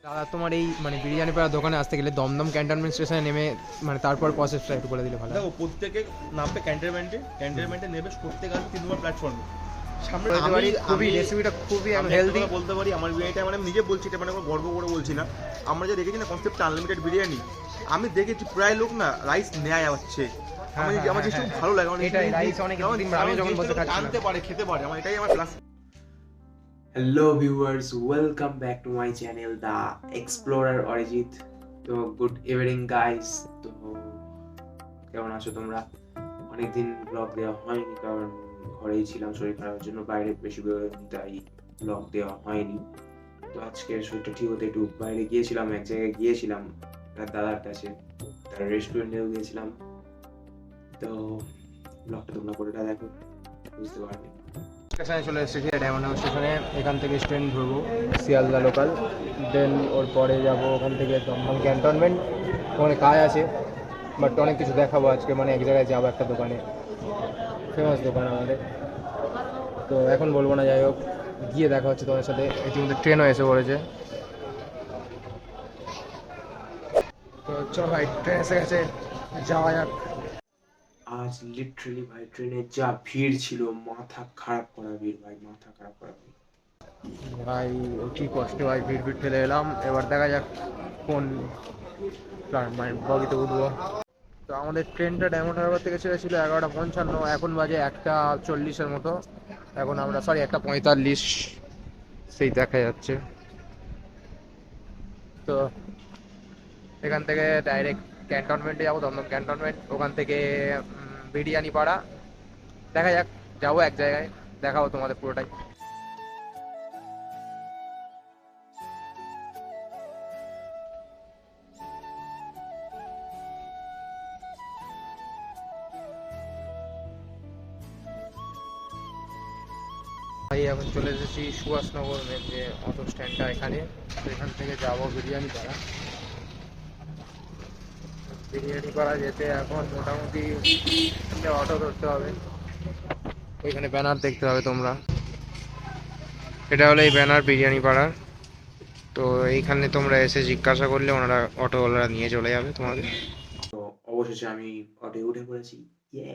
দাদা তোমার এই বিরিয়ানি পাড়ার দোকানে আসতে গেলে দমদম ক্যান্টনমেন্ট স্টেশনে নেমে তারপর প্রসেসটা একটু বলে দিলে ভালো। দেখো প্রত্যেকে নামবে ক্যান্টনমেন্টে নেবে, প্রত্যেক আসবে 3 নম্বর প্ল্যাটফর্মে সামনে। খুবই রেসিপিটা খুবই হেলদি বলতে পারি আমার বিরিয়ানিটা আমি নিজে বলছি, এটা মানে গর্ব করে বলছি না। আমরা যে দেখেছি না কনসেপ্টটা আনলিমিটেড বিরিয়ানি, আমি দেখেছি প্রায় লোক না রাইস নেয় যাচ্ছে। আমার জিনিসটা খুব ভালো লাগে, আনতে পারে খেতে পারে, আমার এটাই আমার plus. Hello viewers, welcome back to my channel The Explorer Arijit. তো গুড ইভিনিং গাইস। তো কেমন আছো তোমরা? অনেকদিন ব্লগ দেওয়া হয়নি কারণ ঘরেই ছিলাম শরীর খারাপের জন্য, বাইরে বেশি বেরোয়নি, তাই ব্লগ দেওয়া হয়নি। তো আজকে শরীরটা ঠিক হতে একটু বাইরে গিয়েছিলাম, এক জায়গায় গিয়েছিলাম তার দাদার কাছে, তার রেস্টুরেন্টেও গিয়েছিলাম। তো ব্লগটা তোমরা পুরোটা দেখো, বুঝতে পারবে। স্টেশনে চলে এসেছি, ডায়মন্ড হাউস স্টেশনে। এখান থেকে ট্রেন ধরবো শিয়ালদা লোকাল, দেন ওর পরে যাবো ওখান থেকে দমদম ক্যান্টনমেন্ট। ওখানে কাজ আছে, বাট অনেক কিছু দেখাবো আজকে। এক জায়গায় যাবো একটা দোকানে, ফেমাস দোকান আমাদের। তো এখন বলবো না, যাই হোক গিয়ে দেখা হচ্ছে তোমার সাথে। ইতিমধ্যে ট্রেনও এসে পড়েছে। তো চল ভাই, ট্রেন এসে গেছে, যাওয়া যাক। আজ লিটারালি ভাই ট্রেনে যা ভিড় ছিল, মাথা খারাপ করা ভিড় ভাই, মাথা খারাপ করা ভিড় ভাই। কি কষ্টে ভাই ভিড় ঠেলে এলাম। এবার দেখা যাক কোন বগিতে উঠবো। তো আমাদের ট্রেনটা ডায়মন্ড হারবার থেকে ছেড়েছিল 11:55, এখন বাজে 1:40 মতো। এখন আমরা 1:45 সেই দেখা যাচ্ছে। তো এখান থেকে ডাইরেক্ট ক্যান্টনমেন্টে যাবো, দমদম ক্যান্টনমেন্ট। ওখান থেকে বিরিয়ানি পাড়া। দেখা যাক, যাবো এক জায়গায়, দেখাবো তোমাদের পুরোটাই। ভাই এখন চলে এসেছি সুভাষনগর মেন যে অটো স্ট্যান্ডটা এখানে। তো এখান থেকে যাবো বিরিয়ানি পাড়া। বিরিয়ানি পাড়া যেতে এখন মোটামুটি অটো ধরতে হবে। ওইখানে ব্যানার দেখতে হবে তোমরা, এটা হলো এই ব্যানার বিরিয়ানি পাড়ার। তো এইখানে তোমরা এসে জিজ্ঞাসা করলে ওনারা অটোওয়ালারা নিয়ে চলে যাবে তোমাদের। তো অবশেষে আমি অটোয় উঠে পড়েছি। ইয়ে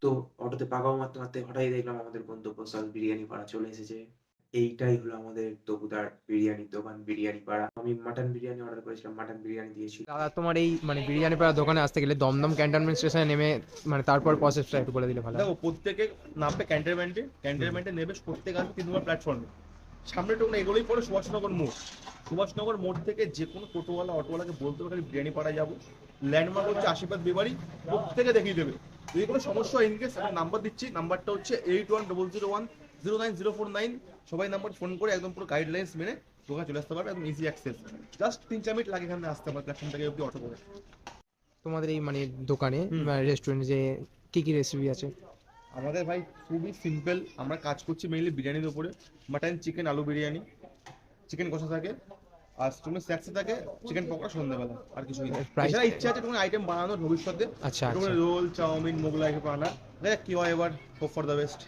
তো অটোতে পাকাও মারতে মারতে হঠাৎই দেখলাম আমাদের গন্তব্যস্থল বিরিয়ানি পাড়া চলে এসেছে। এইটাই হলো আমাদের তবুদার বিরিয়ানির দোকান, বিরিয়ানি পাড়া। আমি মাটন বিরিয়ানি অর্ডার করেছিলাম, মাটন বিরিয়ানি দিয়েছি। দাদা তোমার এই বিরিয়ানি পাড়া দোকানে আসতে গেলে দমদম ক্যান্টনমেন্ট স্টেশনে নেমে তারপর প্রসেসটা একটু বলে দিলে ভালো। দেখো প্রত্যেকে নামবে ক্যান্টনমেন্টে নেবে, প্রত্যেক আসবে 3 নম্বর প্ল্যাটফর্মে সামনে টোকনা এগুলোই পড়ে সুভাষনগর মোড় থেকে যে কোনো টোটোওয়ালা অটোওয়ালাকে বলতে হবে বিরিয়ানি পাড়ায় যাবো। ল্যান্ডমার্ক হচ্ছে আশীর্বাদ বিবাড়ি, প্রত্যেকে দেখিয়ে দেবে। যদি কোনো সমস্যা হয় ইনকেস আমি নাম্বার দিচ্ছি, নাম্বারটা হচ্ছে 8100109049। সবাই নাম্বার ফোন করে একদম পুরো গাইডলাইন্স মেনে দোকানে চলে আসতে পারবে, একদম ইজি অ্যাক্সেস। জাস্ট 3-4 মিনিট লাগে এখানে আসতে, আমার প্ল্যাটফর্ম থেকে অব্দি অটো করে। তোমাদের এই দোকানে রেস্টুরেন্টে যে কি কি রেসিপি আছে? আমাদের ভাই খুবই সিম্পল, আমরা কাজ করছি মেইনলি বিরিয়ানির উপরে। মাটন, চিকেন, আলু বিরিয়ানি, চিকেন কষা থাকে, আর তুমি স্ন্যাক্সে থাকে চিকেন পকোড়া সন্ধ্যাবেলা, আর কিছু না। এছাড়া ইচ্ছা আছে কোনো আইটেম বানানোর ভবিষ্যতে, আচ্ছা রোল, চাউমিন, মোগলাই বানানোর। দেখ কি হয়, এবার হোপ ফর দ্য বেস্ট।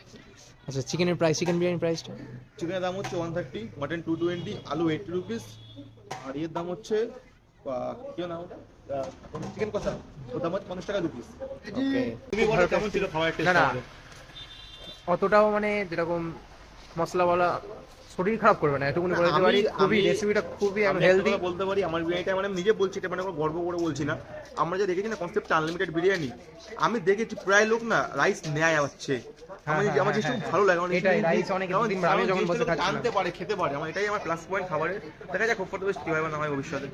আচ্ছা, চিকেনের প্রাইস, চিকেন বিরিয়ানি প্রাইসটা? চিকেনের দাম হচ্ছে 130, মাটন 220, আলু 80 রুপিস, আর এর দাম হচ্ছে কি নাম ওটা, চিকেন কষা, ওর দাম হচ্ছে 50 টাকা 2 পিস। ওকে, তুমি বলো কেমন ছিল খাবার টেস্ট? না অতটাও যেরকম মশলাওয়ালা শরীর খারাপ করবে না, এটুকুনি বলে দিতে পারি। খুবই রেসিপিটা খুবই হেলদি বলতে পারি। আমার বিরিয়ানিটা আমি নিজে বলছি, এটা গর্ব করে বলছি না। আমরা যে দেখেছি না কনসেপ্টটা আনলিমিটেড বিরিয়ানি, আমি দেখেছি প্রায় লোক না রাইস নেয় যাচ্ছে। আমার জিনিসটা খুব ভালো লাগে, আনতে পারে খেতে পারে, আমার এটাই আমার প্লাস পয়েন্ট খাবারের। দেখা যাক হোপ ফর দ্য বেস্ট কি হয় না হয় ভবিষ্যতে।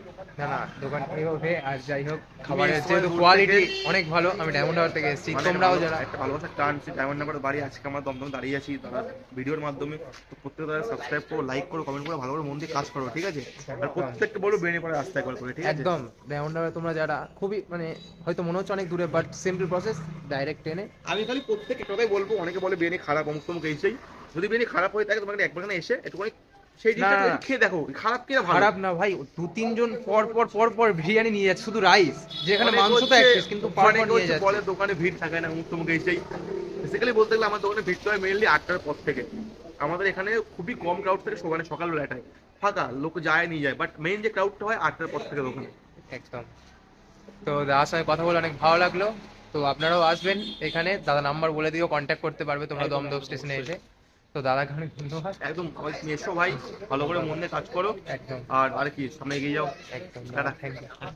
না দোকান এইভাবে। আর যাই হোক, খাবারের যেহেতু কোয়ালিটি অনেক ভালো। আমি ডায়মন্ড হারবার থেকে এসেছি, তোমরাও যারা একটা ভালোবাসার টান ডায়মন্ড হারবার বাড়ি, আজকে আমরা দমদম দাঁড়িয়ে আছি তারা ভিডিওর মাধ্যমে। তো প্রত্যেকে তারা সাবস্ক্রাইব সাবস্ক্রাইব করো, লাইক করো, কমেন্ট করো, ভালো করে মন দিয়ে কাজ করো, ঠিক আছে? আর প্রত্যেকটা বলবো বেরিয়ে রাস্তা একবার করে, ঠিক আছে? একদম ডায়মন্ড হারবার তোমরা যারা খুবই মানে হয়তো মনে হচ্ছে অনেক দূরে, বাট সিম্পল প্রসেস, ডাইরেক্ট ট্রেনে। আমি খালি প্রত্যেকটা কথাই বলবো, অনেকে বলে বিরিয়ানি খারাপ, অমুক তমুক এইসেই, যদি বিরিয়ানি খারাপ হয়ে থাকে তোমাকে একবার এসে একটুখানি সেই জিনিসটা না, না। একটু খেয়ে দেখো, খারাপ কি না ভালো। খারাপ না ভাই, 2-3 জন পর পর পর পর বিরিয়ানি নিয়ে যাচ্ছে, শুধু রাইস, যেখানে অনেকে মাংস তো হচ্ছে- এক পিস কিন্তু পর পর অনেকে নিয়ে হচ্ছে যাচ্ছে। বলে দোকানে ভিড় থাকে না, অমুক তমুক এইসেই। বেসিক্যালি বলতে গেলে আমার দোকানে ভিড় হয় মেইনলি 8টার পর থেকে। আমাদের এখানে খুবই কম ক্রাউড থাকে মানে সকালবেলাটায় ফাঁকা, লোক যায় নিয়ে যায়, বাট মেইন যে ক্রাউডটা হয় 8টার পর থেকে দোকানে। একদম। তো দাদার সঙ্গে কথা বলে অনেক ভালো লাগলো। তো আপনারাও আসবেন এখানে, দাদা নাম্বার বলে দিও, কন্ট্যাক্ট করতে পারবে তোমরা একদম, দমদম একদম, স্টেশনে অবশ্যই। এসে। তো দাদাকে অনেক ধন্যবাদ। একদম তুমি এসো ভাই, ভালো করে মন দিয়ে কাজ করো, একদম আর কি সামনে এগিয়ে যাও। একদম টাটা। Thank you.